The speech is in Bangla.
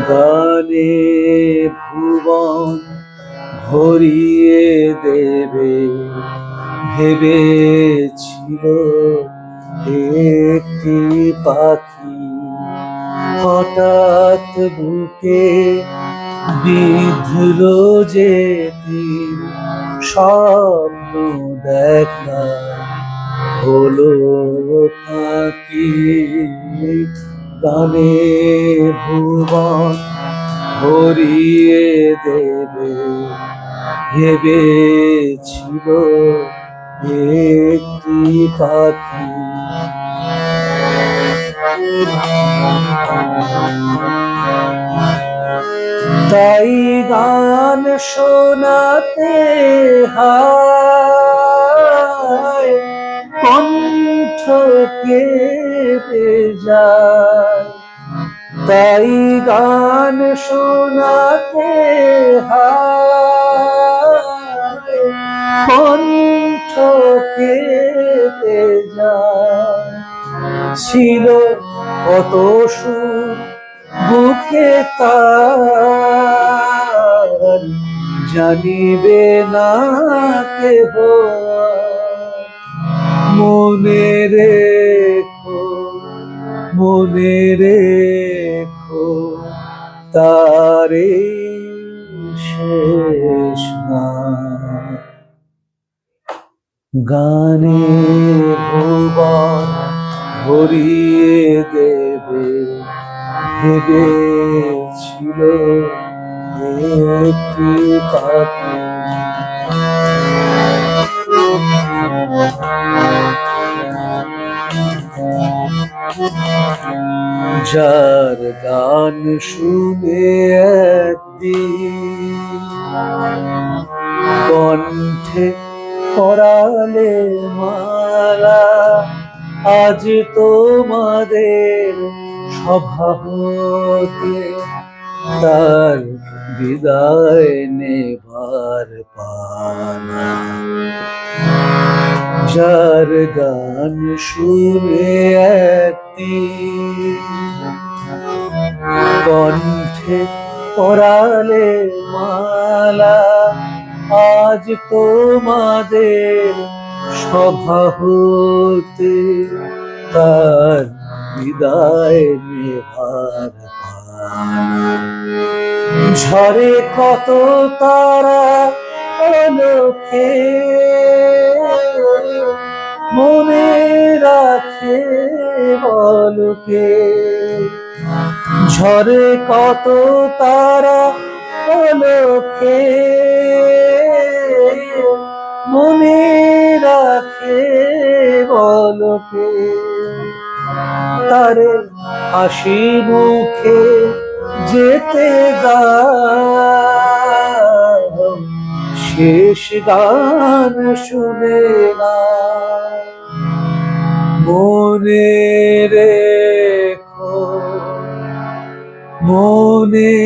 গানে ভুবন ভরিয়ে দেবে ভেবেছিল একটি পাখি, হঠাৎ বুকে বিঁধল যেটি স্বপ্ন দেখা হলো ফাঁকি। গানে ভুবন ভরিয়ে দেবে ভেবেছিল একটি পাখি। তাই গান শোনাতে হয় কণ্ঠ কেঁপে যায়। তাই গান শোনাতে হয় কণ্ঠ কেঁপে যায়। ছিল কত সুর বুকে তার, জানিবে না কেহ। মনে রেখো, মনে রেখো, তারে শেষ গান। গানে ভুবন ভরিয়ে দেবে ভেবেছিল একটি পাখি। যার গান শুনে একদিন কণ্ঠে পরালে মালা, আজ তোমাদের সভা হতে তার বিদায় নেবার পালা। যার গান শুনে একদিন কণ্ঠে পরালে মালা, আজ তোমাদের সভা হতে তার বিদায় নেবার পালা। ঝরে কত তারা আলোকে মনে রাখে বলকে। ঝরে কত তারা আলোকে মনে রাখে বলকে। তারে হাসি মুখে যেতে দাও, শেষ গান শুনে না। মনে রেখো, মনে